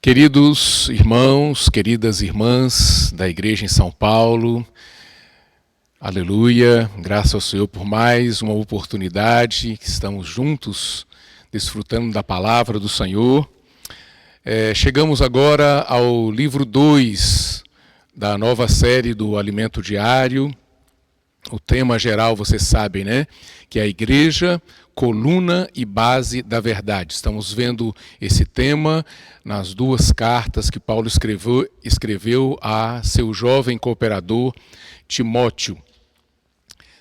Queridos irmãos, queridas irmãs da Igreja em São Paulo, aleluia, graças ao Senhor por mais uma oportunidade que estamos juntos desfrutando da palavra do Senhor. Chegamos agora ao livro 2 da nova série do Alimento Diário. O tema geral, vocês sabem, né? Que é a Igreja, coluna e base da verdade. Estamos vendo esse tema nas duas cartas que Paulo escreveu a seu jovem cooperador Timóteo.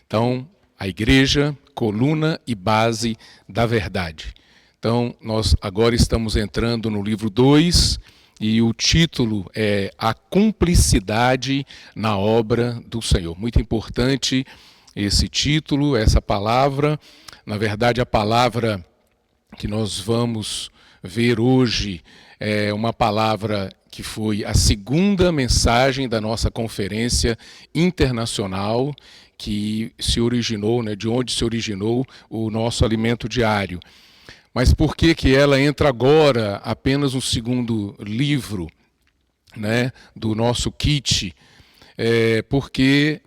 Então, a Igreja, coluna e base da verdade. Então, nós agora estamos entrando no livro 2 e o título é A Cumplicidade na Obra do Senhor. Muito importante esse título, essa palavra. Na verdade, a palavra que nós vamos ver hoje é uma palavra que foi a segunda mensagem da nossa conferência internacional que se originou, né, de onde se originou o nosso alimento diário. Mas por que ela entra agora apenas no segundo livro, né, do nosso kit? Porque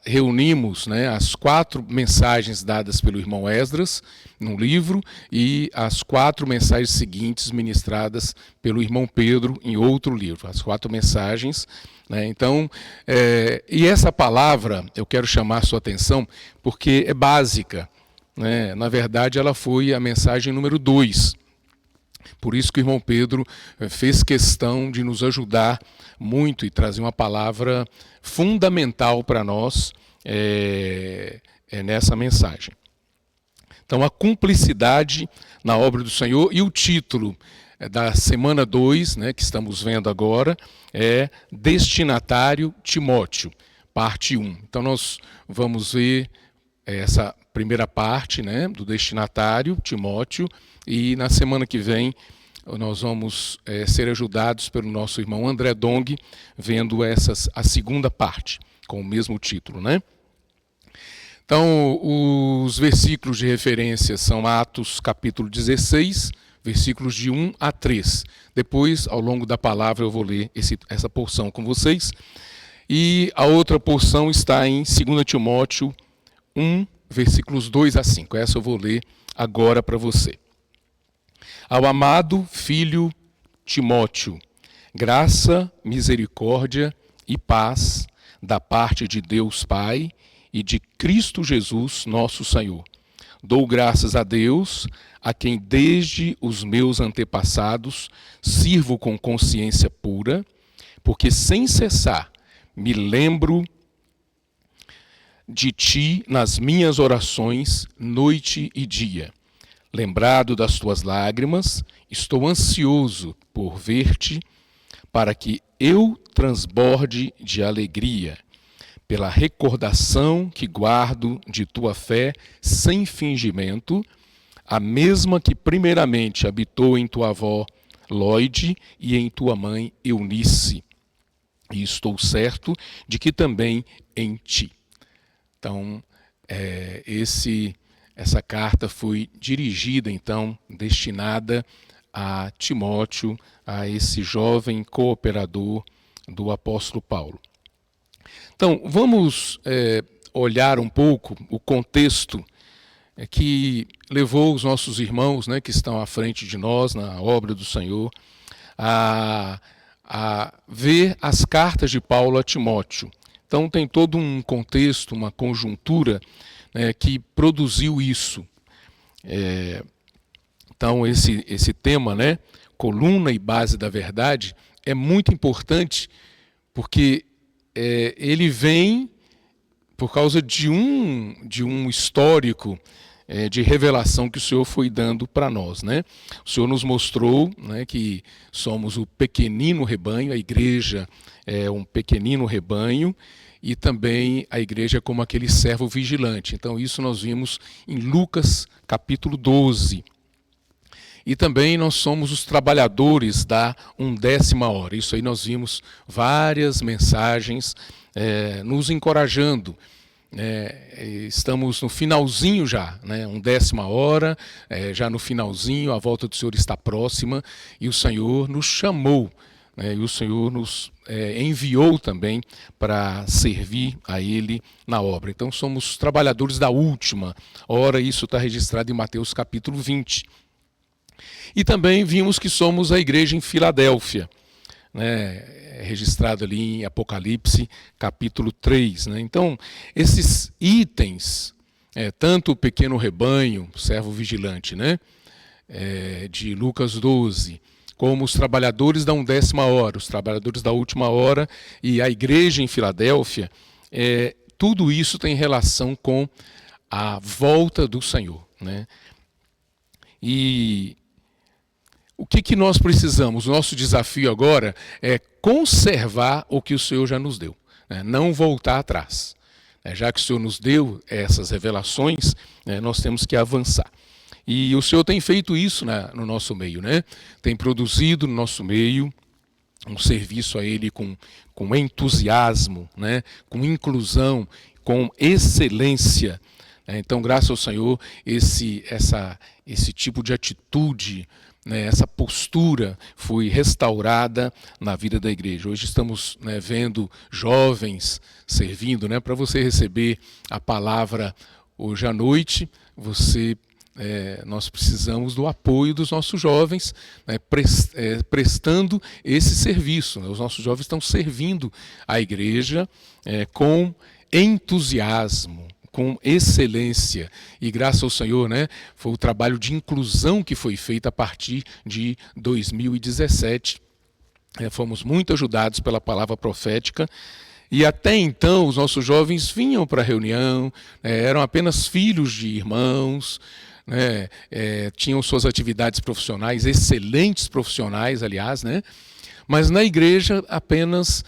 reunimos, né, as 4 mensagens dadas pelo irmão Esdras no livro e as 4 mensagens seguintes ministradas pelo irmão Pedro em outro livro. As 4 mensagens, né? Então, e essa palavra eu quero chamar a sua atenção porque é básica. Na verdade, ela foi a mensagem número 2. Por isso que o irmão Pedro fez questão de nos ajudar muito e trazer uma palavra fundamental para nós nessa mensagem. Então, a cumplicidade na obra do Senhor, e o título da semana 2, né, que estamos vendo agora, é Destinatário Timóteo, parte 1. Então, nós vamos ver essa primeira parte, né, do destinatário, Timóteo, e na semana que vem nós vamos ser ajudados pelo nosso irmão André Dong, vendo a segunda parte, com o mesmo título, né? Então, os versículos de referência são Atos capítulo 16, versículos de 1 a 3. Depois, ao longo da palavra, eu vou ler essa porção com vocês. E a outra porção está em 2 Timóteo 1, versículos 2 a 5. Essa eu vou ler agora para você. Ao amado filho Timóteo, graça, misericórdia e paz da parte de Deus Pai e de Cristo Jesus, nosso Senhor. Dou graças a Deus, a quem desde os meus antepassados sirvo com consciência pura, porque sem cessar me lembro de ti nas minhas orações, noite e dia. Lembrado das tuas lágrimas, estou ansioso por ver-te, para que eu transborde de alegria, pela recordação que guardo de tua fé sem fingimento, a mesma que primeiramente habitou em tua avó Lóide e em tua mãe Eunice, e estou certo de que também em ti. Então, essa carta foi dirigida, então, destinada a Timóteo, a esse jovem cooperador do apóstolo Paulo. Então, vamos olhar um pouco o contexto que levou os nossos irmãos, né, que estão à frente de nós na obra do Senhor, a ver as cartas de Paulo a Timóteo. Então, tem todo um contexto, uma conjuntura, né, que produziu isso. Então, esse tema, né, coluna e base da verdade, é muito importante porque ele vem por causa de um histórico de revelação que o Senhor foi dando para nós, né? O Senhor nos mostrou, né, que somos o pequenino rebanho, a igreja é um pequenino rebanho, e também a igreja como aquele servo vigilante. Então isso nós vimos em Lucas capítulo 12. E também nós somos os trabalhadores da 1ª hora. Isso aí nós vimos várias mensagens nos encorajando Estamos no finalzinho já, né? 1ª hora, já no finalzinho, a volta do Senhor está próxima e o Senhor nos chamou, né? E o Senhor nos enviou também para servir a Ele na obra. Então somos trabalhadores da última hora, isso está registrado em Mateus capítulo 20. E também vimos que somos a igreja em Filadélfia, né? Registrado ali em Apocalipse capítulo 3. Né? Então, esses itens, tanto o pequeno rebanho, servo vigilante, né? De Lucas 12, como os trabalhadores da 1ª hora, os trabalhadores da última hora e a igreja em Filadélfia, tudo isso tem relação com a volta do Senhor. Né? E o que nós precisamos? O nosso desafio agora é conservar o que o Senhor já nos deu, né? Não voltar atrás. Já que o Senhor nos deu essas revelações, nós temos que avançar. E o Senhor tem feito isso no nosso meio, né? Tem produzido no nosso meio um serviço a Ele com entusiasmo, né? Com inclusão, com excelência. Então, graças ao Senhor, esse tipo de atitude, né, essa postura foi restaurada na vida da igreja. Hoje estamos, né, vendo jovens servindo, né, para você receber a palavra hoje à noite, nós precisamos do apoio dos nossos jovens, né, prestando esse serviço. Né? Os nossos jovens estão servindo a igreja com entusiasmo, com excelência, e graças ao Senhor, né, foi o trabalho de inclusão que foi feito a partir de 2017. Fomos muito ajudados pela palavra profética, e até então os nossos jovens vinham para a reunião, eram apenas filhos de irmãos, né, tinham suas atividades profissionais, excelentes profissionais, aliás, né, mas na igreja apenas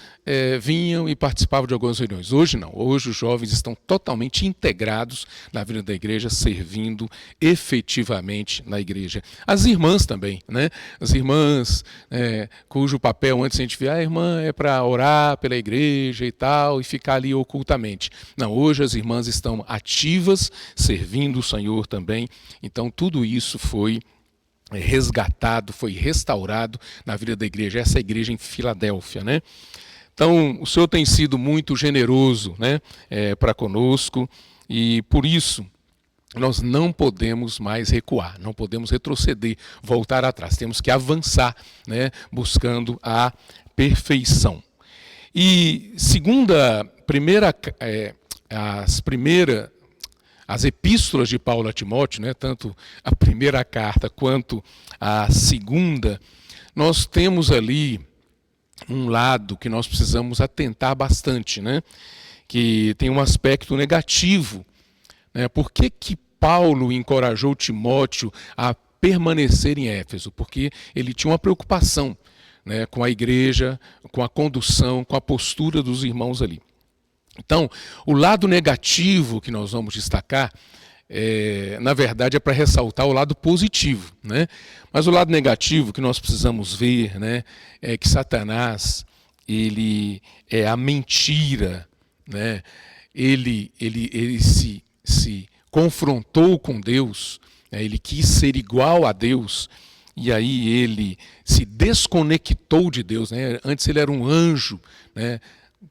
vinham e participavam de algumas reuniões. Hoje não, hoje os jovens estão totalmente integrados na vida da igreja, servindo efetivamente na igreja. As irmãs também, né? As irmãs cujo papel antes a gente via, a irmã é para orar pela igreja e tal, e ficar ali ocultamente. Não, hoje as irmãs estão ativas, servindo o Senhor também. Então tudo isso foi resgatado, foi restaurado na vida da igreja, essa igreja em Filadélfia, né? Então, o Senhor tem sido muito generoso, né, para conosco, e por isso nós não podemos mais recuar, não podemos retroceder, voltar atrás, temos que avançar, né, buscando a perfeição. E as epístolas de Paulo a Timóteo, né, tanto a primeira carta quanto a segunda, nós temos ali um lado que nós precisamos atentar bastante, né, que tem um aspecto negativo. Né? Por que Paulo encorajou Timóteo a permanecer em Éfeso? Porque ele tinha uma preocupação, né, com a igreja, com a condução, com a postura dos irmãos ali. Então, o lado negativo que nós vamos destacar, na verdade, é para ressaltar o lado positivo. Né? Mas o lado negativo que nós precisamos ver, né, é que Satanás, ele é a mentira. Né? Ele se confrontou com Deus, né? Ele quis ser igual a Deus, e aí ele se desconectou de Deus. Né? Antes ele era um anjo, né,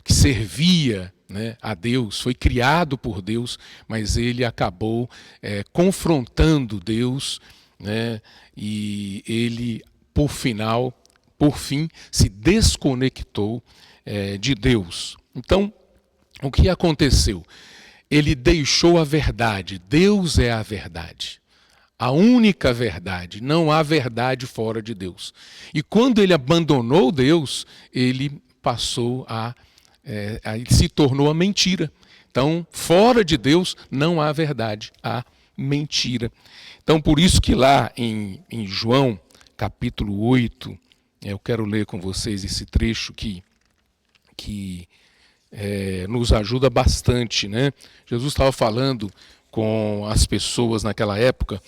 que servia, né, a Deus, foi criado por Deus, mas ele acabou confrontando Deus, né, e ele, por fim, se desconectou de Deus. Então, o que aconteceu? Ele deixou a verdade. Deus é a verdade. A única verdade. Não há verdade fora de Deus. E quando ele abandonou Deus, ele passou aí se tornou a mentira. Então, fora de Deus não há verdade, há mentira. Então, por isso que lá em João, capítulo 8, eu quero ler com vocês esse trecho que nos ajuda bastante. Né? Jesus estava falando com as pessoas naquela época,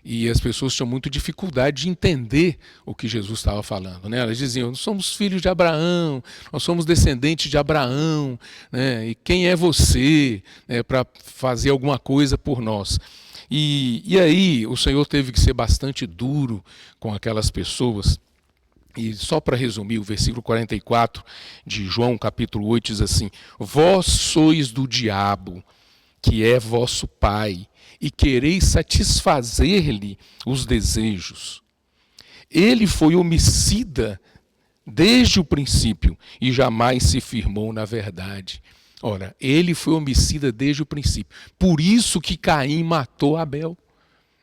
E as pessoas tinham muita dificuldade de entender o que Jesus estava falando, né? Elas diziam: nós somos filhos de Abraão, nós somos descendentes de Abraão, né? E quem é você, né, para fazer alguma coisa por nós? E aí o Senhor teve que ser bastante duro com aquelas pessoas. E só para resumir, o versículo 44 de João, capítulo 8, diz assim: vós sois do diabo, que é vosso pai, e quereis satisfazer-lhe os desejos. Ele foi homicida desde o princípio e jamais se firmou na verdade. Ora, ele foi homicida desde o princípio. Por isso que Caim matou Abel,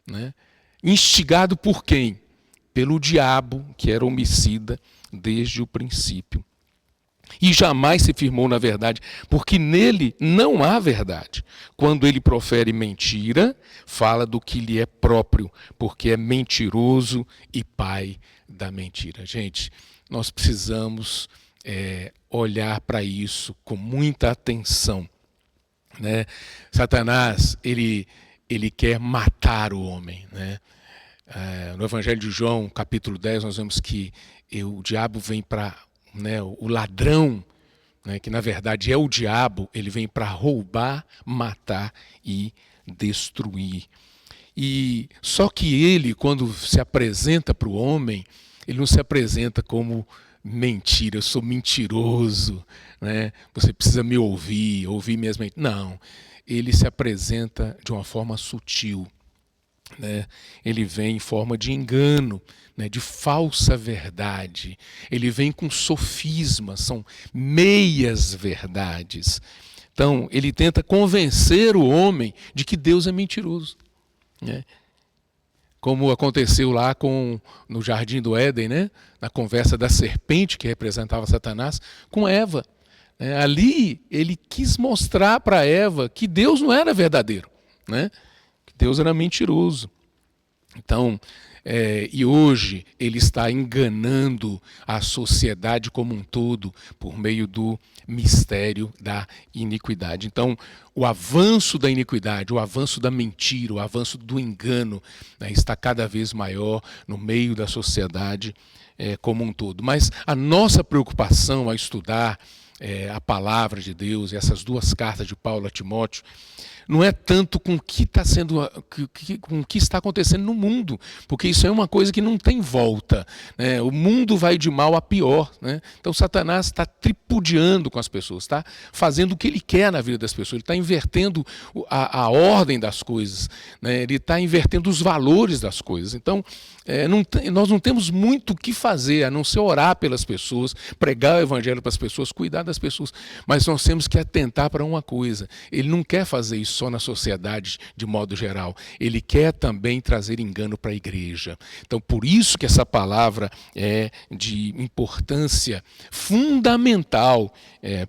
né? Instigado por quem? Pelo diabo, que era homicida desde o princípio. E jamais se firmou na verdade, porque nele não há verdade. Quando ele profere mentira, fala do que lhe é próprio, porque é mentiroso e pai da mentira. Gente, nós precisamos olhar para isso com muita atenção, né? Satanás, ele quer matar o homem, né? No Evangelho de João, capítulo 10, nós vemos que o diabo vem para... né, o ladrão, né, que na verdade é o diabo, ele vem para roubar, matar e destruir. E só que ele, quando se apresenta para o homem, ele não se apresenta como mentira, eu sou mentiroso, né? Você precisa me ouvir minhas mentiras. Não, ele se apresenta de uma forma sutil, né? Ele vem em forma de engano, né? De falsa verdade. Ele vem com sofismas, são meias verdades. Então, ele tenta convencer o homem de que Deus é mentiroso, né? Como aconteceu lá no Jardim do Éden, né? Na conversa da serpente, que representava Satanás, com Eva. Ali, ele quis mostrar para Eva que Deus não era verdadeiro, né? Deus era mentiroso. Então, e hoje ele está enganando a sociedade como um todo por meio do mistério da iniquidade. Então, o avanço da iniquidade, o avanço da mentira, o avanço do engano, né, está cada vez maior no meio da sociedade como um todo. Mas a nossa preocupação ao estudar a palavra de Deus e essas duas cartas de Paulo a Timóteo não é tanto com o que está com o que está acontecendo no mundo, porque isso é uma coisa que não tem volta, né? O mundo vai de mal a pior, né? Então Satanás está tripudiando com as pessoas, está fazendo o que ele quer na vida das pessoas, ele está invertendo a ordem das coisas, né? Ele está invertendo os valores das coisas. Então nós não temos muito o que fazer a não ser orar pelas pessoas, pregar o evangelho para as pessoas, cuidar das pessoas, mas nós temos que atentar para uma coisa: ele não quer fazer isso só na sociedade de modo geral, ele quer também trazer engano para a igreja. Então, por isso que essa palavra é de importância fundamental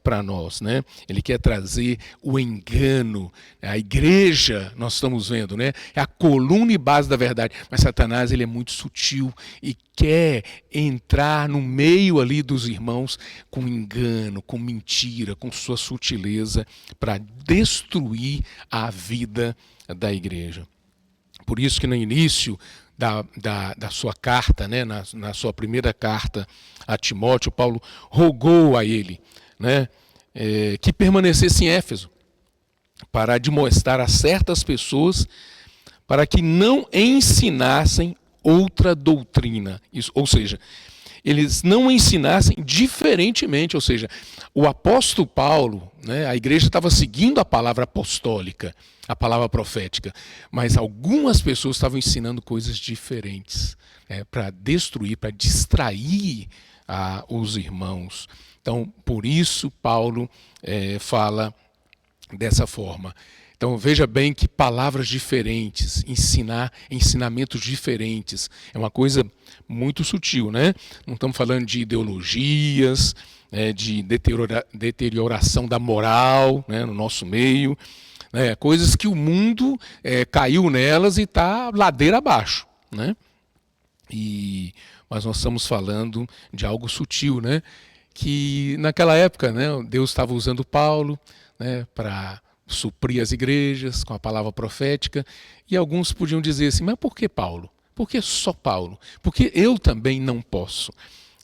para nós, né? Ele quer trazer o engano. A igreja, nós estamos vendo, né? É a coluna e base da verdade, mas Satanás, ele é muito sutil e quer entrar no meio ali dos irmãos com engano, com mentira, com sua sutileza, para destruir a vida da igreja. Por isso que no início da sua carta, né, na sua primeira carta a Timóteo, Paulo rogou a ele, né, que permanecesse em Éfeso, para admoestar a certas pessoas para que não ensinassem outra doutrina. Isso, ou seja, eles não ensinassem diferentemente, ou seja, o apóstolo Paulo, né, a igreja estava seguindo a palavra apostólica, a palavra profética, mas algumas pessoas estavam ensinando coisas diferentes, para destruir, para distrair os irmãos. Então, por isso Paulo fala dessa forma. Então veja bem que palavras diferentes, ensinamentos diferentes, é uma coisa muito sutil, né? Não estamos falando de ideologias, de deterioração da moral, né, no nosso meio, né? Coisas que o mundo caiu nelas e está ladeira abaixo, né? Mas nós estamos falando de algo sutil, né? Que naquela época, né, Deus estava usando Paulo, né, para suprir as igrejas com a palavra profética, e alguns podiam dizer assim, mas por que Paulo? Por que só Paulo? Porque eu também não posso.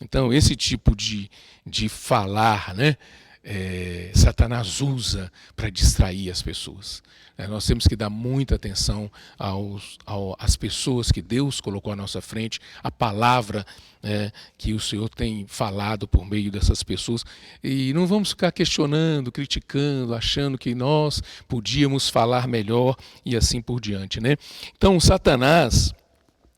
Então, esse tipo de falar, né, Satanás usa para distrair as pessoas. Nós temos que dar muita atenção às pessoas que Deus colocou à nossa frente, a palavra que o Senhor tem falado por meio dessas pessoas. E não vamos ficar questionando, criticando, achando que nós podíamos falar melhor e assim por diante, né? Então, Satanás,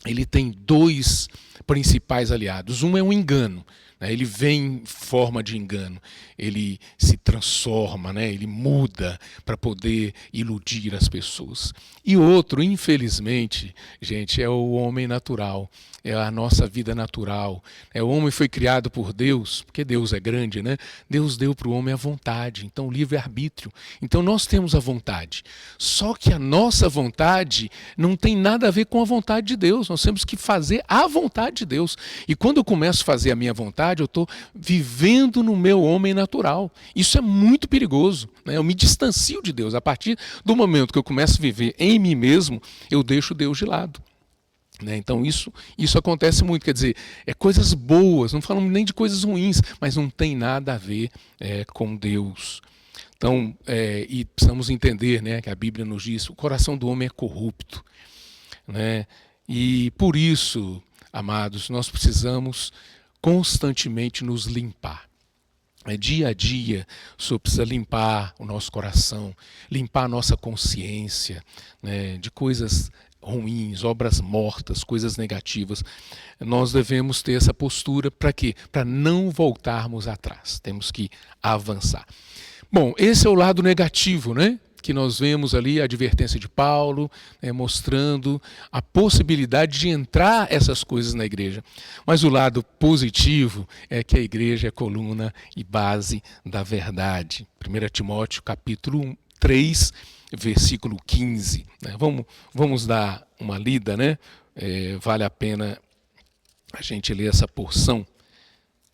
ele tem dois principais aliados. Um é o engano. Ele vem em forma de engano, ele se transforma, ele muda para poder iludir as pessoas. E outro, infelizmente, gente, é o homem natural, é a nossa vida natural. O homem foi criado por Deus, porque Deus é grande, né? Deus deu para o homem a vontade, então livre-arbítrio. Então nós temos a vontade. Só que a nossa vontade não tem nada a ver com a vontade de Deus, nós temos que fazer a vontade de Deus. E quando eu começo a fazer a minha vontade, eu estou vivendo no meu homem natural. Isso é muito perigoso. Eu me distancio de Deus. A partir do momento que eu começo a viver em mim mesmo, eu deixo Deus de lado. Então isso acontece muito, quer dizer, coisas boas, não falamos nem de coisas ruins, mas não tem nada a ver com Deus. Então, e precisamos entender, que a Bíblia nos diz, o coração do homem é corrupto. E por isso, amados, nós precisamos constantemente nos limpar. Dia a dia, o Senhor precisa limpar o nosso coração, limpar a nossa consciência de coisas ruins, obras mortas, coisas negativas. Nós devemos ter essa postura para quê? Para não voltarmos atrás. Temos que avançar. Bom, esse é o lado negativo, que nós vemos ali a advertência de Paulo, mostrando a possibilidade de entrar essas coisas na igreja. Mas o lado positivo é que a igreja é coluna e base da verdade. 1 Timóteo capítulo 3, versículo 15. Vamos dar uma lida, vale a pena a gente ler essa porção.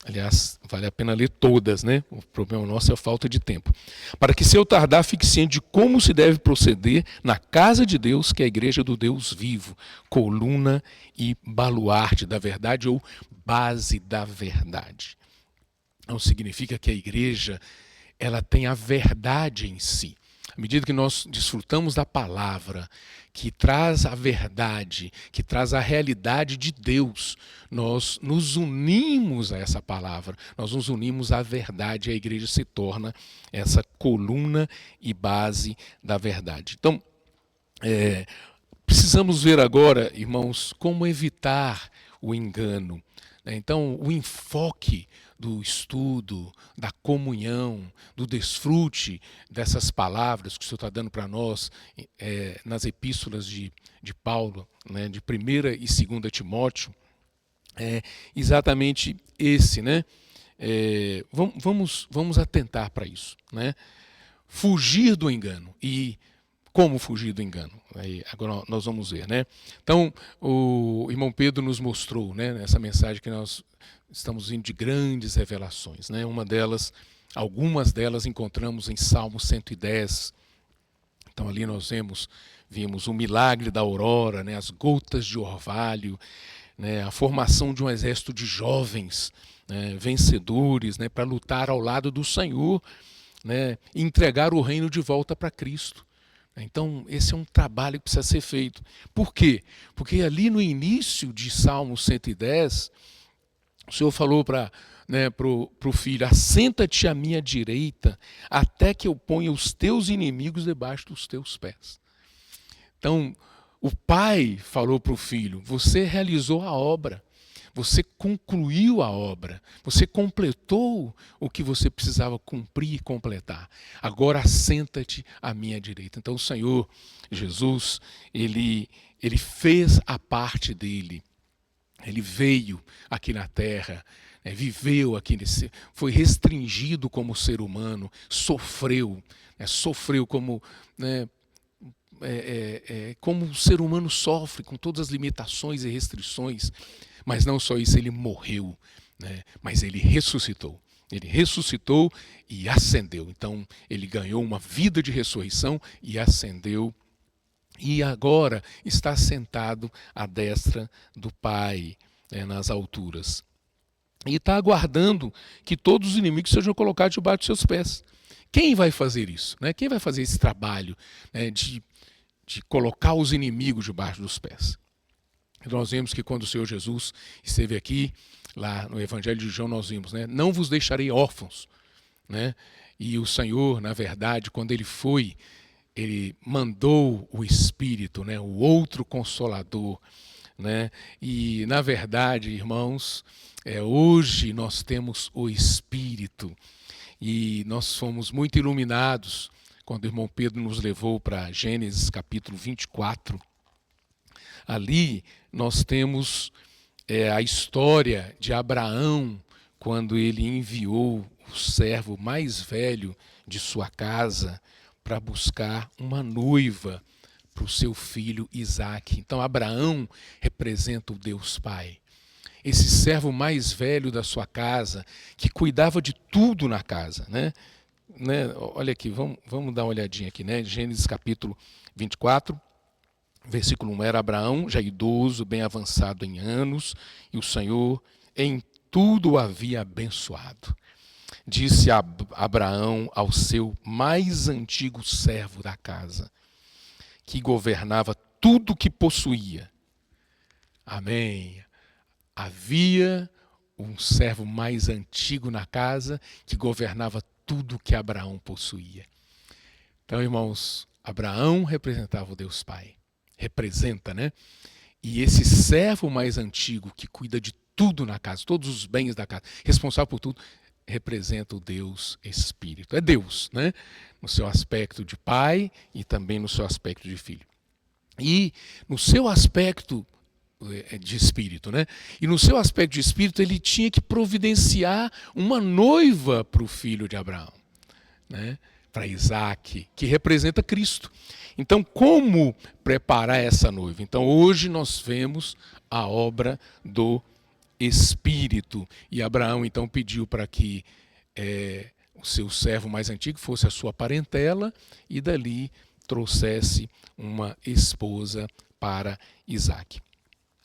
Aliás, vale a pena ler todas, O problema nosso é a falta de tempo. Para que, se eu tardar, fique ciente de como se deve proceder na casa de Deus, que é a igreja do Deus vivo, coluna e baluarte da verdade ou base da verdade. Não significa que a igreja ela tem a verdade em si. À medida que nós desfrutamos da palavra, que traz a verdade, que traz a realidade de Deus, nós nos unimos a essa palavra, nós nos unimos à verdade, a igreja se torna essa coluna e base da verdade. Então, precisamos ver agora, irmãos, como evitar o engano. Então, o enfoque do estudo, da comunhão, do desfrute dessas palavras que o Senhor está dando para nós nas epístolas de Paulo, de 1 e 2 Timóteo, é exatamente esse. Vamos atentar para isso. Fugir do engano. E como fugir do engano? Agora nós vamos ver. Então, o irmão Pedro nos mostrou, nessa mensagem que nós estamos indo de grandes revelações. Algumas delas encontramos em Salmo 110. Então ali nós vimos o milagre da aurora, as gotas de orvalho, a formação de um exército de jovens vencedores para lutar ao lado do Senhor, e entregar o reino de volta para Cristo. Então, esse é um trabalho que precisa ser feito. Por quê? Porque ali no início de Salmo 110, o Senhor falou para o filho, assenta-te à minha direita, até que eu ponha os teus inimigos debaixo dos teus pés. Então, o pai falou para o filho, você realizou a obra, você concluiu a obra, você completou o que você precisava cumprir e completar. Agora assenta-te à minha direita. Então o Senhor Jesus, ele fez a parte dele. Ele veio aqui na terra, viveu aqui, foi restringido como ser humano, sofreu como... como o ser humano sofre, com todas as limitações e restrições. Mas não só isso, ele morreu, mas ele ressuscitou. Ele ressuscitou e ascendeu. Então, ele ganhou uma vida de ressurreição e ascendeu. E agora está sentado à destra do Pai, nas alturas. E está aguardando que todos os inimigos sejam colocados debaixo dos seus pés. Quem vai fazer isso? Quem vai fazer esse trabalho, de colocar os inimigos debaixo dos pés? Nós vemos que quando o Senhor Jesus esteve aqui, lá no Evangelho de João, nós vimos, não vos deixarei órfãos. E o Senhor, na verdade, quando ele foi, ele mandou o Espírito, o outro Consolador. E, na verdade, irmãos, hoje nós temos o Espírito. E nós fomos muito iluminados quando o irmão Pedro nos levou para Gênesis capítulo 24. Ali nós temos a história de Abraão, quando ele enviou o servo mais velho de sua casa para buscar uma noiva para o seu filho Isaque. Então Abraão representa o Deus Pai. Esse servo mais velho da sua casa, que cuidava de tudo na casa. Olha aqui, vamos dar uma olhadinha aqui. Gênesis capítulo 24, versículo 1. Era Abraão, já idoso, bem avançado em anos, e o Senhor em tudo o havia abençoado. Disse Abraão ao seu mais antigo servo da casa, que governava tudo que possuía. Amém. Havia um servo mais antigo na casa que governava tudo que Abraão possuía. Então, irmãos, Abraão representava o Deus Pai. Representa, E esse servo mais antigo que cuida de tudo na casa, todos os bens da casa, responsável por tudo, representa o Deus Espírito. É Deus, No seu aspecto de pai e também no seu aspecto de filho. E no seu aspecto de espírito, E no seu aspecto de espírito ele tinha que providenciar uma noiva para o filho de Abraão, para Isaque, que representa Cristo. Então, como preparar essa noiva? Então, hoje nós vemos a obra do Espírito. E Abraão então pediu para que o seu servo mais antigo fosse a sua parentela e dali trouxesse uma esposa para Isaque.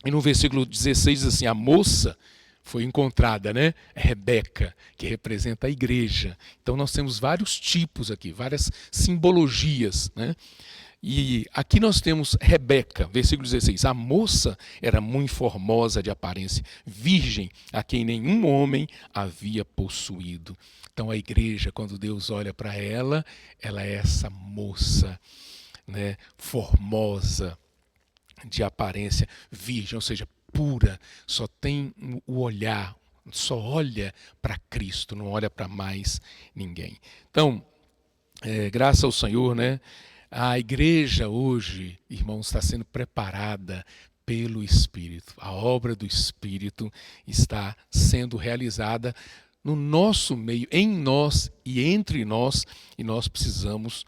E no versículo 16 diz assim, a moça foi encontrada, Rebeca, que representa a igreja. Então nós temos vários tipos aqui, várias simbologias, E aqui nós temos Rebeca, versículo 16. A moça era muito formosa de aparência, virgem, a quem nenhum homem havia possuído. Então a igreja, quando Deus olha para ela, ela é essa moça, formosa, de aparência virgem, ou seja, pura, só tem o olhar, só olha para Cristo, não olha para mais ninguém. Então, graças ao Senhor, a igreja hoje, irmãos, está sendo preparada pelo Espírito. A obra do Espírito está sendo realizada no nosso meio, em nós e entre nós, e nós precisamos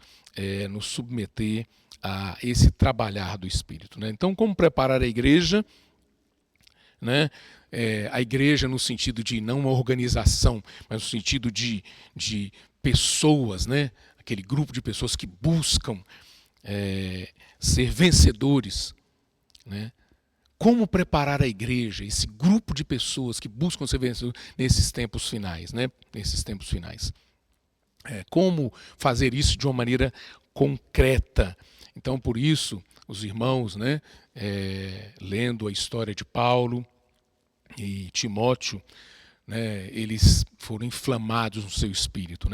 nos submeter a esse trabalhar do Espírito. Então, como preparar a igreja? A igreja no sentido de não uma organização, mas no sentido de pessoas, aquele grupo de pessoas que buscam ser vencedores. Como preparar a igreja, esse grupo de pessoas que buscam ser vencedores nesses tempos finais, Nesses tempos finais. Como fazer isso de uma maneira concreta. Então, por isso, os irmãos, lendo a história de Paulo e Timóteo, eles foram inflamados no seu espírito,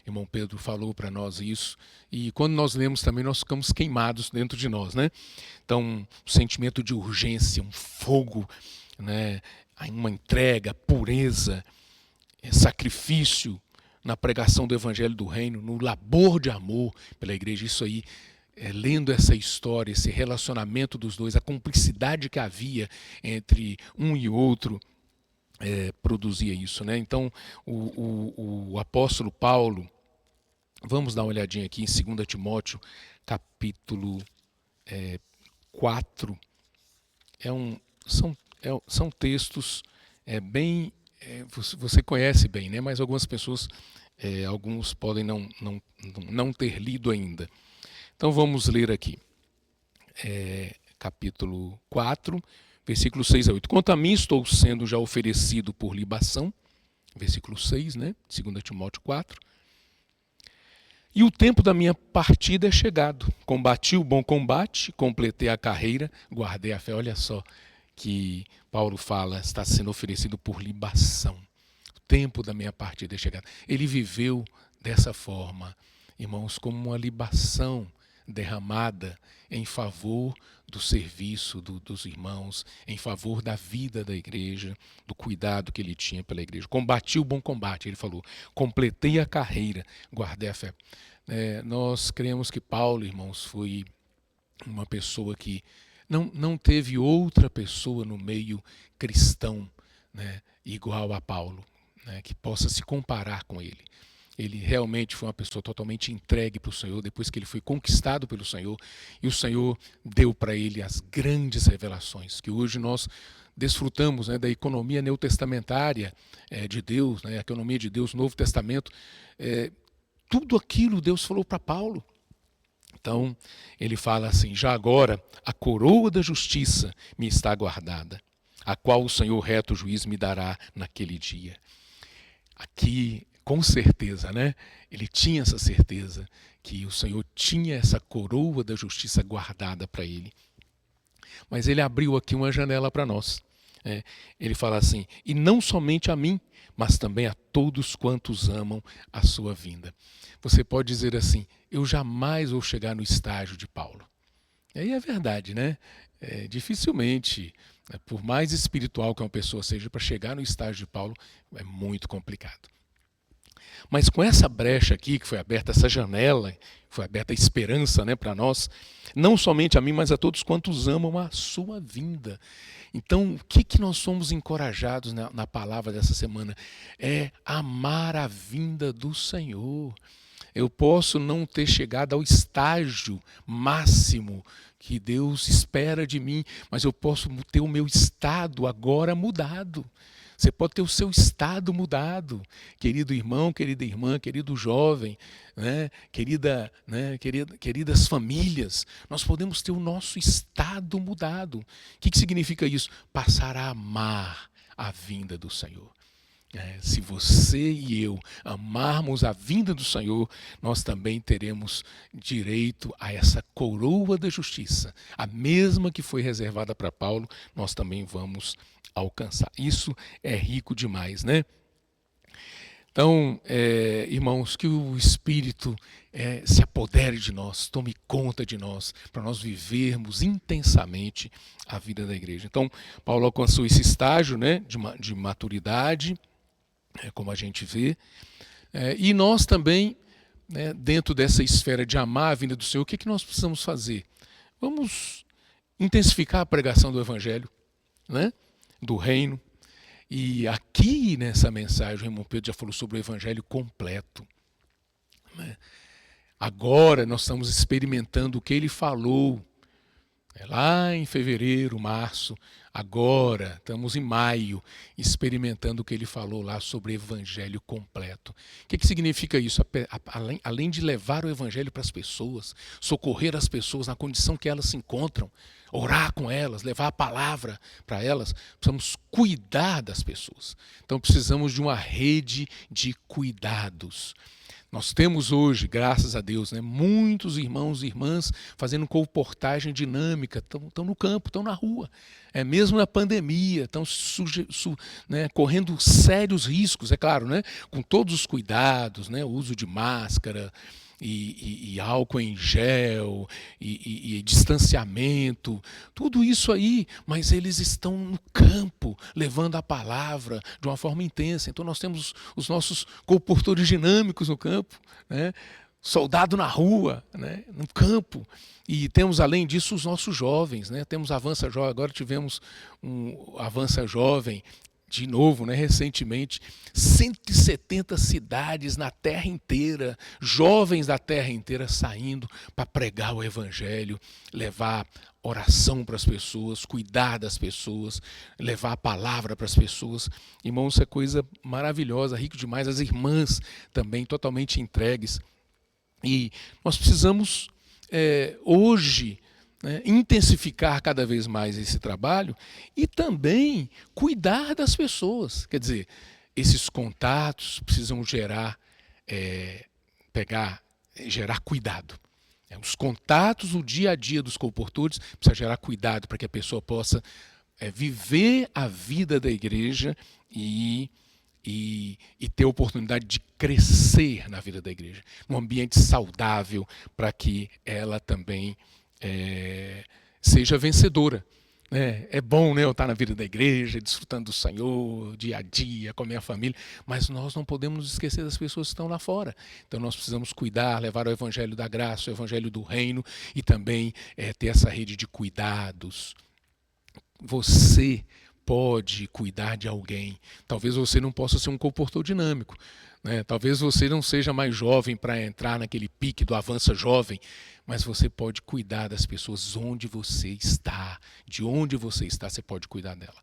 Irmão Pedro falou para nós isso, e quando nós lemos também, nós ficamos queimados dentro de nós, Então, um sentimento de urgência, um fogo, uma entrega, pureza, sacrifício na pregação do Evangelho do Reino, no labor de amor pela igreja, isso aí, lendo essa história, esse relacionamento dos dois, a cumplicidade que havia entre um e outro, produzia isso. Então, o apóstolo Paulo, vamos dar uma olhadinha aqui em 2 Timóteo, capítulo 4, são textos bem você conhece bem, né? Mas algumas pessoas, alguns podem não ter lido ainda. Então vamos ler aqui, capítulo 4, versículos 6 a 8. Quanto a mim, estou sendo já oferecido por libação, versículo 6, né? 2 Timóteo 4. E o tempo da minha partida é chegado. Combati o bom combate, completei a carreira, guardei a fé. Olha só que Paulo fala, está sendo oferecido por libação. O tempo da minha partida é chegado. Ele viveu dessa forma, irmãos, como uma libação derramada em favor do serviço dos irmãos, em favor da vida da igreja, do cuidado que ele tinha pela igreja. Combati o bom combate, ele falou, completei a carreira, guardei a fé. Nós cremos que Paulo, irmãos, foi uma pessoa que não teve outra pessoa no meio cristão, né, igual a Paulo, né, que possa se comparar com ele. Ele realmente foi uma pessoa totalmente entregue para o Senhor, depois que ele foi conquistado pelo Senhor, e o Senhor deu para ele as grandes revelações, que hoje nós desfrutamos, né, da economia neotestamentária de Deus, né, a economia de Deus, Novo Testamento. Tudo aquilo Deus falou para Paulo. Então, ele fala assim, já agora a coroa da justiça me está guardada, a qual o Senhor reto juiz me dará naquele dia. Aqui, com certeza, né? Ele tinha essa certeza que o Senhor tinha essa coroa da justiça guardada para ele. Mas ele abriu aqui uma janela para nós. Ele fala assim, e não somente a mim, mas também a todos quantos amam a sua vinda. Você pode dizer assim, eu jamais vou chegar no estágio de Paulo. E aí é verdade, né? Dificilmente, por mais espiritual que uma pessoa seja, para chegar no estágio de Paulo é muito complicado. Mas com essa brecha aqui, que foi aberta, essa janela, foi aberta a esperança, né, para nós, não somente a mim, mas a todos quantos amam a sua vinda. Então, o que nós somos encorajados na palavra dessa semana? É amar a vinda do Senhor. Eu posso não ter chegado ao estágio máximo que Deus espera de mim, mas eu posso ter o meu estado agora mudado. Você pode ter o seu estado mudado, querido irmão, querida irmã, querido jovem, né? Queridas famílias. Nós podemos ter o nosso estado mudado. O que significa isso? Passar a amar a vinda do Senhor. Se você e eu amarmos a vinda do Senhor, nós também teremos direito a essa coroa da justiça. A mesma que foi reservada para Paulo, nós também vamos alcançar. Isso é rico demais, né? Então, irmãos, que o Espírito se apodere de nós, tome conta de nós, para nós vivermos intensamente a vida da igreja. Então, Paulo alcançou esse estágio, né, de maturidade, como a gente vê, e nós também, né, dentro dessa esfera de amar a vinda do Senhor, o que nós precisamos fazer? Vamos intensificar a pregação do Evangelho, né, do reino. E aqui nessa mensagem, o irmão Pedro já falou sobre o Evangelho completo, né? Agora nós estamos experimentando o que ele falou, lá em fevereiro, março. Agora estamos em maio, experimentando o que ele falou lá sobre o Evangelho completo. O que significa isso? Além de levar o Evangelho para as pessoas, socorrer as pessoas na condição que elas se encontram, orar com elas, levar a palavra para elas, precisamos cuidar das pessoas. Então precisamos de uma rede de cuidados. Nós temos hoje, graças a Deus, né, muitos irmãos e irmãs fazendo comportagem dinâmica, estão no campo, estão na rua. Mesmo na pandemia, estão correndo sérios riscos, é claro, né, com todos os cuidados, né, o uso de máscara, e álcool em gel, e distanciamento, tudo isso aí, mas eles estão no campo, levando a palavra de uma forma intensa. Então nós temos os nossos comportores dinâmicos no campo, né? Soldado na rua, né? No campo. E temos, além disso, os nossos jovens, né? Temos Avança Jovem, agora tivemos um Avança Jovem de novo, né, recentemente, 170 cidades na terra inteira, jovens da terra inteira saindo para pregar o evangelho, levar oração para as pessoas, cuidar das pessoas, levar a palavra para as pessoas. Irmãos, isso é coisa maravilhosa, rico demais. As irmãs também totalmente entregues. E nós precisamos hoje, né, intensificar cada vez mais esse trabalho e também cuidar das pessoas. Quer dizer, esses contatos precisam gerar cuidado. Os contatos, o dia a dia dos colportores precisa gerar cuidado para que a pessoa possa viver a vida da igreja e ter a oportunidade de crescer na vida da igreja, num ambiente saudável, para que ela também seja vencedora. É bom, né, eu estar na vida da igreja, desfrutando do Senhor, dia a dia, com a minha família, mas nós não podemos nos esquecer das pessoas que estão lá fora. Então nós precisamos cuidar, levar o evangelho da graça, o evangelho do reino e também ter essa rede de cuidados. Você pode cuidar de alguém. Talvez você não possa ser um comportor dinâmico, né? Talvez você não seja mais jovem para entrar naquele pique do avança jovem, mas você pode cuidar das pessoas onde você está. De onde você está, você pode cuidar dela.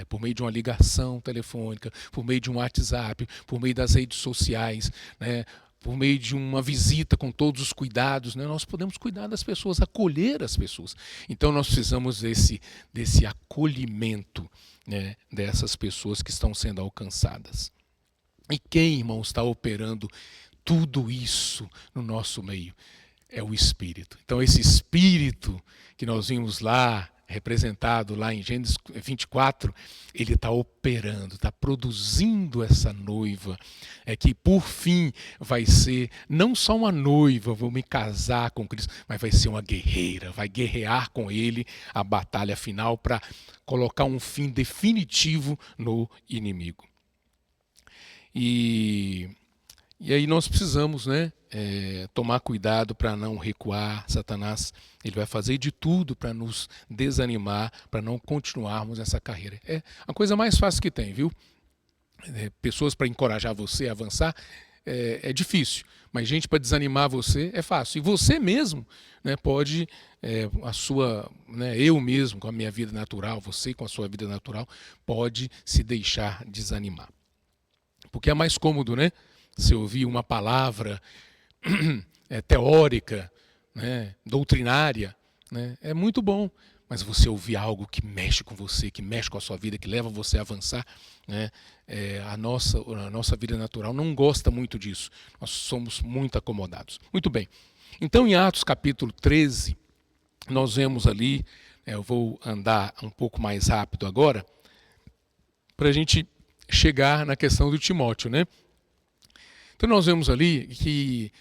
Por meio de uma ligação telefônica, por meio de um WhatsApp, por meio das redes sociais, né? Por meio de uma visita com todos os cuidados, né? Nós podemos cuidar das pessoas, acolher as pessoas. Então nós precisamos desse acolhimento, né, dessas pessoas que estão sendo alcançadas. E quem, irmão, está operando tudo isso no nosso meio? É o Espírito. Então esse Espírito que nós vimos lá, representado lá em Gênesis 24, ele está operando, está produzindo essa noiva, que por fim vai ser não só uma noiva, vou me casar com Cristo, mas vai ser uma guerreira, vai guerrear com ele a batalha final para colocar um fim definitivo no inimigo. E aí nós precisamos, né, tomar cuidado para não recuar. Satanás, ele vai fazer de tudo para nos desanimar, para não continuarmos essa carreira. É a coisa mais fácil que tem, viu? Pessoas para encorajar você a avançar é difícil, mas gente para desanimar você é fácil. E você mesmo, né, pode, eu mesmo com a minha vida natural, você com a sua vida natural, pode se deixar desanimar. Porque é mais cômodo, né? Você ouvir uma palavra teórica, né, doutrinária, né, é muito bom, mas você ouvir algo que mexe com você, que mexe com a sua vida, que leva você a avançar, né, a nossa vida natural não gosta muito disso. Nós somos muito acomodados. Muito bem. Então, em Atos capítulo 13, nós vemos ali, eu vou andar um pouco mais rápido agora, para a gente chegar na questão do Timóteo, né? Então nós vemos ali que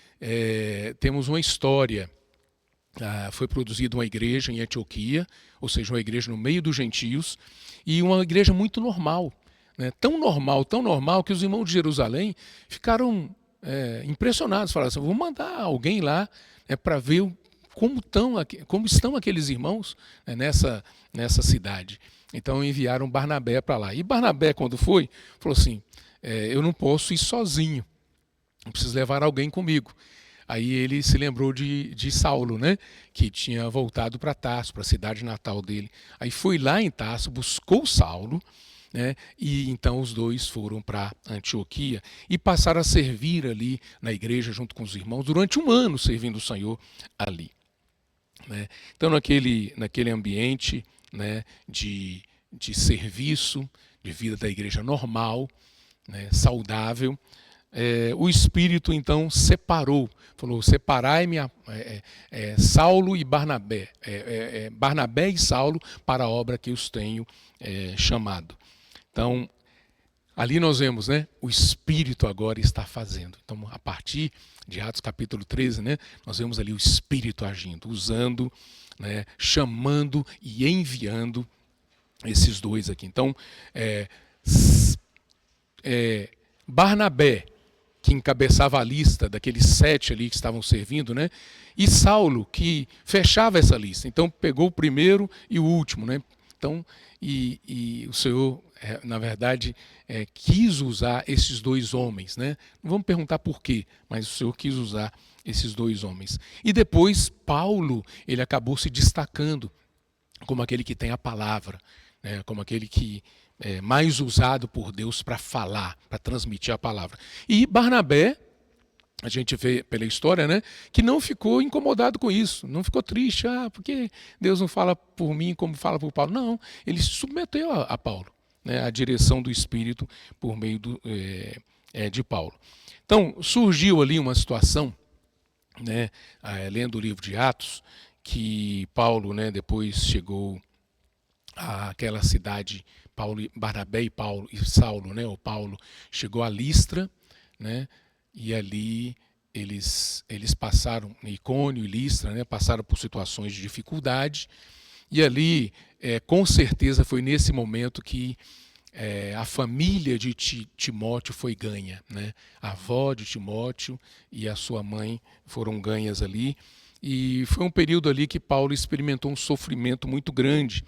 temos uma história. Foi produzida uma igreja em Antioquia, ou seja, uma igreja no meio dos gentios, e uma igreja muito normal, né? Tão normal, que os irmãos de Jerusalém ficaram impressionados. Falaram assim: vou mandar alguém lá, para ver como estão aqueles irmãos, né, nessa cidade. Então enviaram Barnabé para lá. E Barnabé, quando foi, falou assim: eu não posso ir sozinho. Eu preciso levar alguém comigo. Aí ele se lembrou de Saulo, né, que tinha voltado para Tarso, para a cidade natal dele. Aí foi lá em Tarso, buscou Saulo, né, e então os dois foram para Antioquia e passaram a servir ali na igreja junto com os irmãos durante 1 ano, servindo o Senhor ali, né. Então naquele ambiente, né, de serviço, de vida da igreja normal, né, saudável, o Espírito então separou, falou: separai-me Saulo e Barnabé, Barnabé e Saulo para a obra que os tenho chamado. Então ali nós vemos, né, o Espírito agora está fazendo. Então a partir de Atos capítulo 13, né, nós vemos ali o Espírito agindo, usando, né, chamando e enviando esses dois aqui. Então Barnabé, que encabeçava a lista daqueles 7 ali que estavam servindo, né? E Saulo, que fechava essa lista. Então pegou o primeiro e o último, né? Então, e o Senhor, na verdade, quis usar esses dois homens, né? Não vamos perguntar por quê, mas o Senhor quis usar esses dois homens. E depois, Paulo, ele acabou se destacando como aquele que tem a palavra, né? Como aquele que é mais usado por Deus para falar, para transmitir a palavra. E Barnabé, a gente vê pela história, né, que não ficou incomodado com isso, não ficou triste, porque Deus não fala por mim como fala por Paulo. Não, ele se submeteu a Paulo, né, a direção do Espírito por meio de Paulo. Então, surgiu ali uma situação, né, lendo o livro de Atos, que Paulo, né, depois chegou àquela cidade, Barnabé e Saulo, né, o Paulo chegou a Listra, né, e ali eles passaram, Icônio e Listra, né, passaram por situações de dificuldade, e ali, com certeza, foi nesse momento que a família de Timóteo foi ganha, né? A avó de Timóteo e a sua mãe foram ganhas ali, e foi um período ali que Paulo experimentou um sofrimento muito grande,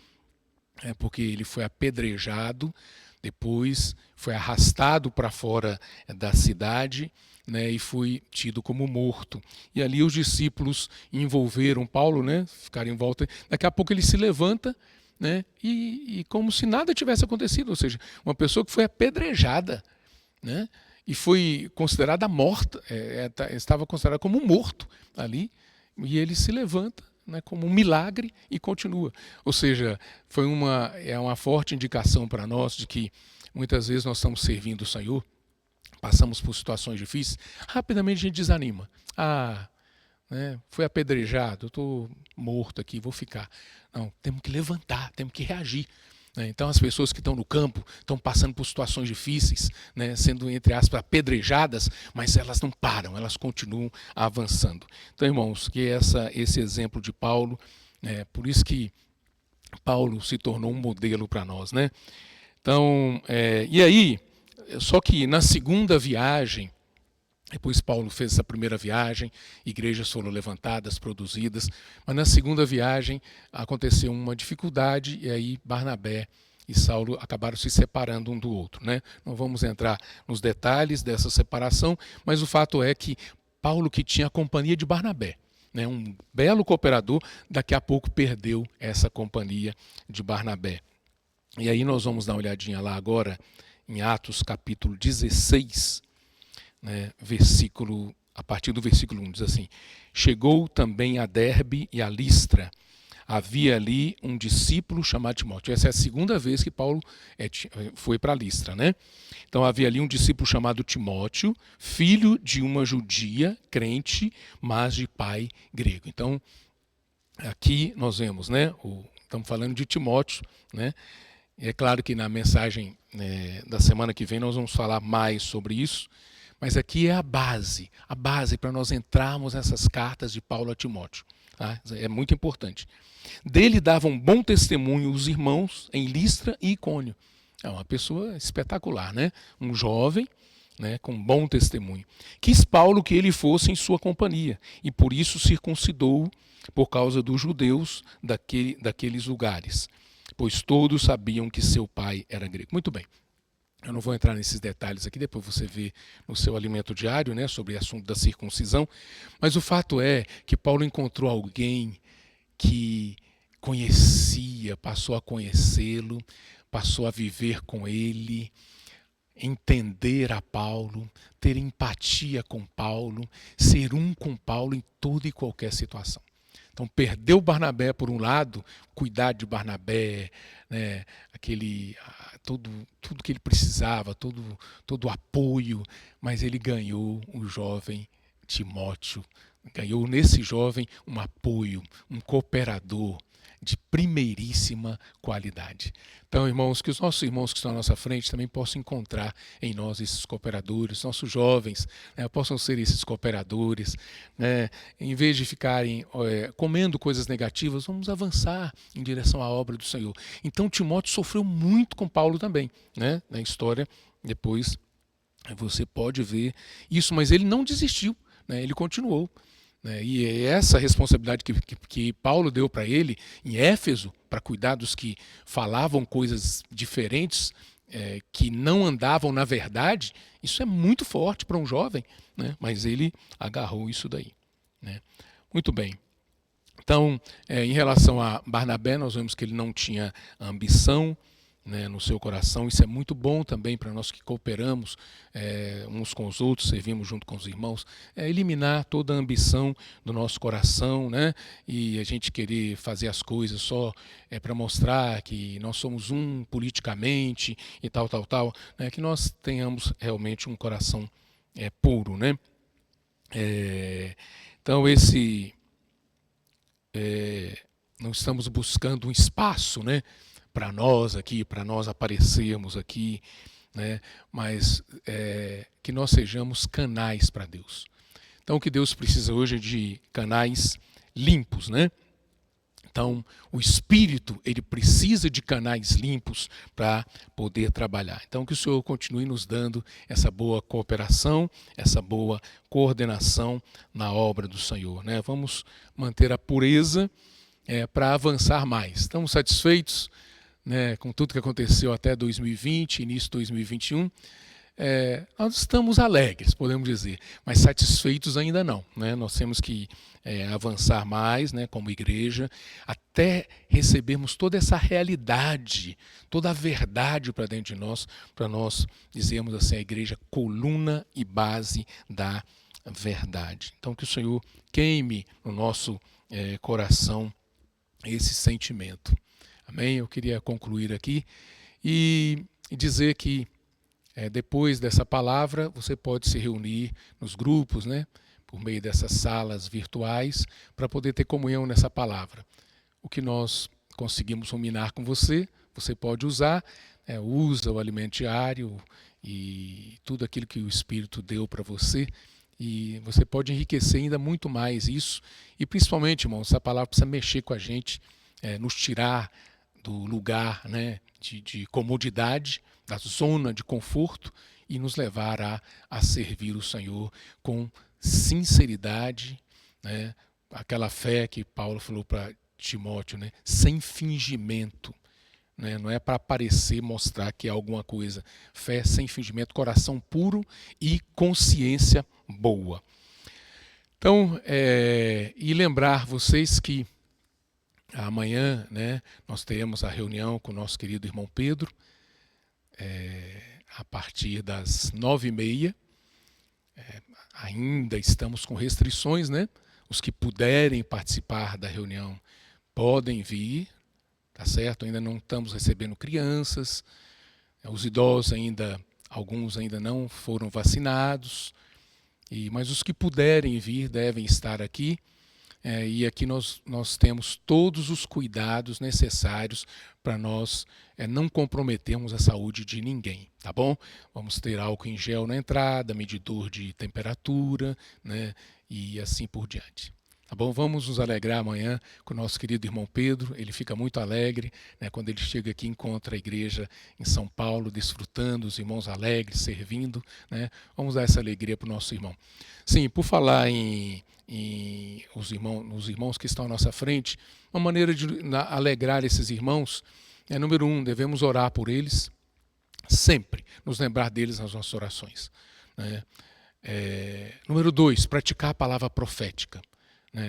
porque ele foi apedrejado, depois foi arrastado para fora da cidade, né, e foi tido como morto. E ali os discípulos envolveram Paulo, né, ficaram em volta. Daqui a pouco ele se levanta, né, e como se nada tivesse acontecido, ou seja, uma pessoa que foi apedrejada, né, e foi considerada morta, estava considerada como morto ali, e ele se levanta, né, como um milagre e continua. Ou seja, foi uma forte indicação para nós de que muitas vezes nós estamos servindo o Senhor, passamos por situações difíceis, rapidamente a gente desanima. Né, fui apedrejado, eu estou morto aqui, vou ficar. Não, temos que levantar, temos que reagir. Então as pessoas que estão no campo estão passando por situações difíceis, né, sendo, entre aspas, apedrejadas, mas elas não param, elas continuam avançando. Então, irmãos, que esse exemplo de Paulo, por isso que Paulo se tornou um modelo para nós, né? Então, e aí, só que na segunda viagem, depois Paulo fez essa primeira viagem, igrejas foram levantadas, produzidas, mas na segunda viagem aconteceu uma dificuldade e aí Barnabé e Saulo acabaram se separando um do outro, né? Não vamos entrar nos detalhes dessa separação, mas o fato é que Paulo, que tinha a companhia de Barnabé, né, um belo cooperador, daqui a pouco perdeu essa companhia de Barnabé. E aí nós vamos dar uma olhadinha lá agora em Atos capítulo 16, né, a partir do versículo 1, diz assim: chegou também a Derbe e a Listra. Havia ali um discípulo chamado Timóteo. Essa é a segunda vez que Paulo foi para Listra, né? Então havia ali um discípulo chamado Timóteo, filho de uma judia, crente, mas de pai grego. Então, aqui nós vemos, né? Estamos falando de Timóteo, né? É claro que na mensagem da semana que vem nós vamos falar mais sobre isso. Mas aqui é a base para nós entrarmos nessas cartas de Paulo a Timóteo. Tá? É muito importante. Dele davam bom testemunho os irmãos em Listra e Icônio. É uma pessoa espetacular, né? Um jovem, né, com bom testemunho. Quis Paulo que ele fosse em sua companhia, e por isso circuncidou por causa dos judeus daqueles lugares, pois todos sabiam que seu pai era grego. Muito bem. Eu não vou entrar nesses detalhes aqui, depois você vê no seu alimento diário, né, sobre o assunto da circuncisão. Mas o fato é que Paulo encontrou alguém que conhecia, passou a conhecê-lo, passou a viver com ele, entender a Paulo, ter empatia com Paulo, ser um com Paulo em toda e qualquer situação. Então, perdeu Barnabé por um lado, cuidar de Barnabé, né, tudo que ele precisava, todo o apoio, mas ele ganhou o jovem Timóteo, ganhou nesse jovem um apoio, um cooperador de primeiríssima qualidade. Então, irmãos, que os nossos irmãos que estão à nossa frente também possam encontrar em nós esses cooperadores, nossos jovens, né, possam ser esses cooperadores, né, em vez de ficarem comendo coisas negativas, vamos avançar em direção à obra do Senhor. Então, Timóteo sofreu muito com Paulo também, né, na história, depois você pode ver isso, mas ele não desistiu, né, ele continuou. né? E é essa responsabilidade que Paulo deu para ele em Éfeso, para cuidar dos que falavam coisas diferentes, que não andavam na verdade, isso é muito forte para um jovem, né? Mas ele agarrou isso daí, né? Muito bem. Então, em relação a Barnabé, nós vemos que ele não tinha ambição, né, no seu coração. Isso é muito bom também para nós que cooperamos uns com os outros, servimos junto com os irmãos, eliminar toda a ambição do nosso coração, né, e a gente querer fazer as coisas só para mostrar que nós somos um politicamente e tal, né, que nós tenhamos realmente um coração puro, né. Então não estamos buscando um espaço, né, para nós aqui, para nós aparecermos aqui, né, mas que nós sejamos canais para Deus. Então o que Deus precisa hoje é de canais limpos, né? Então o Espírito, ele precisa de canais limpos para poder trabalhar. Então que o Senhor continue nos dando essa boa cooperação, essa boa coordenação na obra do Senhor, né? Vamos manter a pureza para avançar mais. Estamos satisfeitos, né, com tudo que aconteceu até 2020, início de 2021, nós estamos alegres, podemos dizer, mas satisfeitos ainda não, né? Nós temos que avançar mais, né, como igreja, até recebermos toda essa realidade, toda a verdade para dentro de nós, para nós dizermos assim, a igreja coluna e base da verdade. Então que o Senhor queime no nosso coração esse sentimento. Amém? Eu queria concluir aqui e dizer que depois dessa palavra você pode se reunir nos grupos, né, por meio dessas salas virtuais, para poder ter comunhão nessa palavra. O que nós conseguimos ruminar com você, você pode usar, usa o alimento diário e tudo aquilo que o Espírito deu para você, e você pode enriquecer ainda muito mais isso, e principalmente, irmãos, essa palavra precisa mexer com a gente, nos tirar do lugar, né, de comodidade, da zona de conforto, e nos levar a servir o Senhor com sinceridade, né, aquela fé que Paulo falou para Timóteo, né, sem fingimento, né, não é para aparecer, mostrar que é alguma coisa. Fé sem fingimento, coração puro e consciência boa. Então, e lembrar vocês que amanhã, né, nós teremos a reunião com o nosso querido irmão Pedro, a partir das 9h30. Ainda estamos com restrições, né? Os que puderem participar da reunião podem vir, tá certo? Ainda não estamos recebendo crianças, os idosos ainda, alguns ainda não foram vacinados, mas os que puderem vir devem estar aqui. E aqui nós temos todos os cuidados necessários para nós não comprometermos a saúde de ninguém, tá bom? Vamos ter álcool em gel na entrada, medidor de temperatura, né, e assim por diante. Tá bom? Vamos nos alegrar amanhã com o nosso querido irmão Pedro. Ele fica muito alegre, né, quando ele chega aqui e encontra a igreja em São Paulo, desfrutando, os irmãos alegres, servindo, né? Vamos dar essa alegria para o nosso irmão. Sim, por falar nos irmãos que estão à nossa frente, uma maneira de alegrar esses irmãos número 1, devemos orar por eles, sempre nos lembrar deles nas nossas orações, né? Número 2, praticar a palavra profética.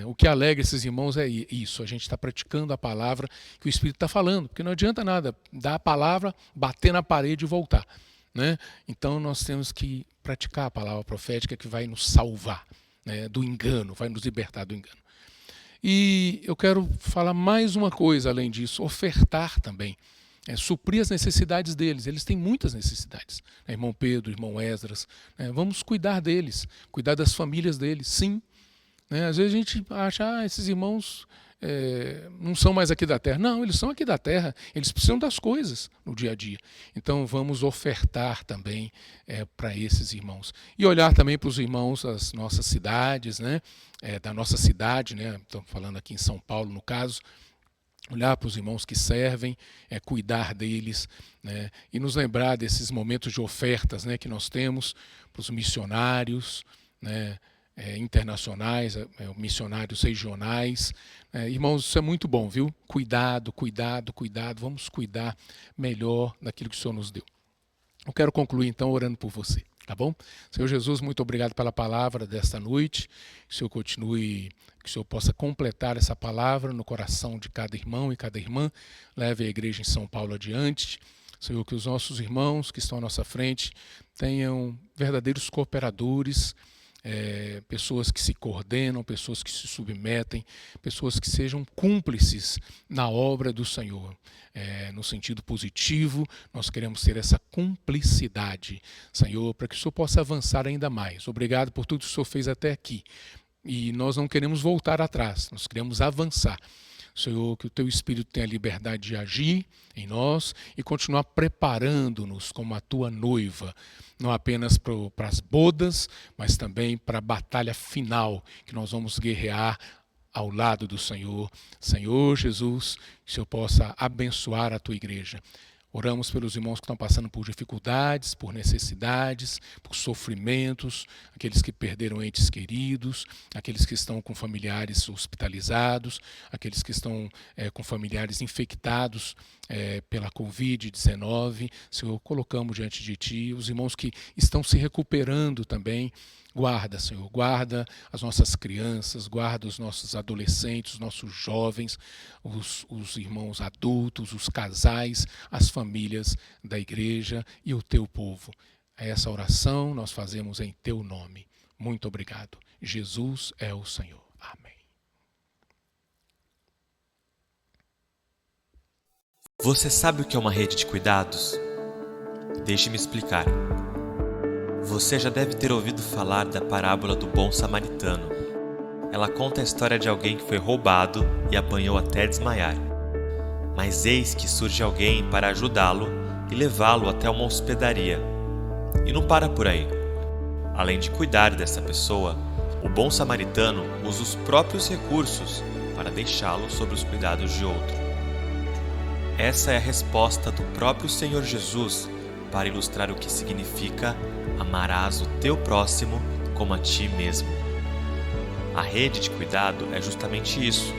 O que alegra esses irmãos é isso, a gente está praticando a palavra que o Espírito está falando, porque não adianta nada dar a palavra, bater na parede e voltar, né? Então nós temos que praticar a palavra profética que vai nos salvar, né, do engano, vai nos libertar do engano. E eu quero falar mais uma coisa além disso, ofertar também, suprir as necessidades deles. Eles têm muitas necessidades, né? Irmão Pedro, irmão Esdras, vamos cuidar deles, cuidar das famílias deles, sim. Às vezes a gente acha, esses irmãos não são mais aqui da terra. Não, eles são aqui da terra, eles precisam das coisas no dia a dia. Então vamos ofertar também para esses irmãos. E olhar também para os irmãos das nossas cidades, né? Da nossa cidade, né? Estamos falando aqui em São Paulo, no caso. Olhar para os irmãos que servem, cuidar deles, né? E nos lembrar desses momentos de ofertas, né, que nós temos para os missionários, né? internacionais, missionários regionais. Irmãos, isso é muito bom, viu? Cuidado, cuidado, cuidado. Vamos cuidar melhor daquilo que o Senhor nos deu. Eu quero concluir então orando por você, tá bom? Senhor Jesus, muito obrigado pela palavra desta noite. Que o Senhor continue, que o Senhor possa completar essa palavra no coração de cada irmão e cada irmã. Leve a igreja em São Paulo adiante. Senhor, que os nossos irmãos que estão à nossa frente tenham verdadeiros cooperadores, pessoas que se coordenam, pessoas que se submetem, pessoas que sejam cúmplices na obra do Senhor. No sentido positivo, nós queremos ter essa cumplicidade, Senhor, para que o Senhor possa avançar ainda mais. Obrigado por tudo que o Senhor fez até aqui. E nós não queremos voltar atrás, nós queremos avançar. Senhor, que o Teu Espírito tenha liberdade de agir em nós e continuar preparando-nos como a Tua noiva, não apenas para as bodas, mas também para a batalha final que nós vamos guerrear ao lado do Senhor. Senhor Jesus, que o Senhor possa abençoar a Tua igreja. Oramos pelos irmãos que estão passando por dificuldades, por necessidades, por sofrimentos, aqueles que perderam entes queridos, aqueles que estão com familiares hospitalizados, aqueles que estão com familiares infectados pela Covid-19. Senhor, colocamos diante de Ti os irmãos que estão se recuperando também. Guarda, Senhor, guarda as nossas crianças, guarda os nossos adolescentes, os nossos jovens, os irmãos adultos, os casais, as famílias da igreja e o Teu povo. Essa oração nós fazemos em Teu nome. Muito obrigado. Jesus é o Senhor. Amém. Você sabe o que é uma rede de cuidados? Deixe-me explicar. Você já deve ter ouvido falar da parábola do bom samaritano. Ela conta a história de alguém que foi roubado e apanhou até desmaiar. Mas eis que surge alguém para ajudá-lo e levá-lo até uma hospedaria. E não para por aí. Além de cuidar dessa pessoa, o bom samaritano usa os próprios recursos para deixá-lo sob os cuidados de outro. Essa é a resposta do próprio Senhor Jesus para ilustrar o que significa amarás o teu próximo como a ti mesmo. A rede de cuidado é justamente isso.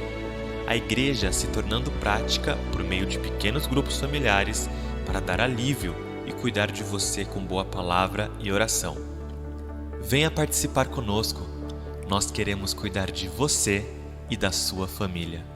A igreja se tornando prática por meio de pequenos grupos familiares para dar alívio e cuidar de você com boa palavra e oração. Venha participar conosco. Nós queremos cuidar de você e da sua família.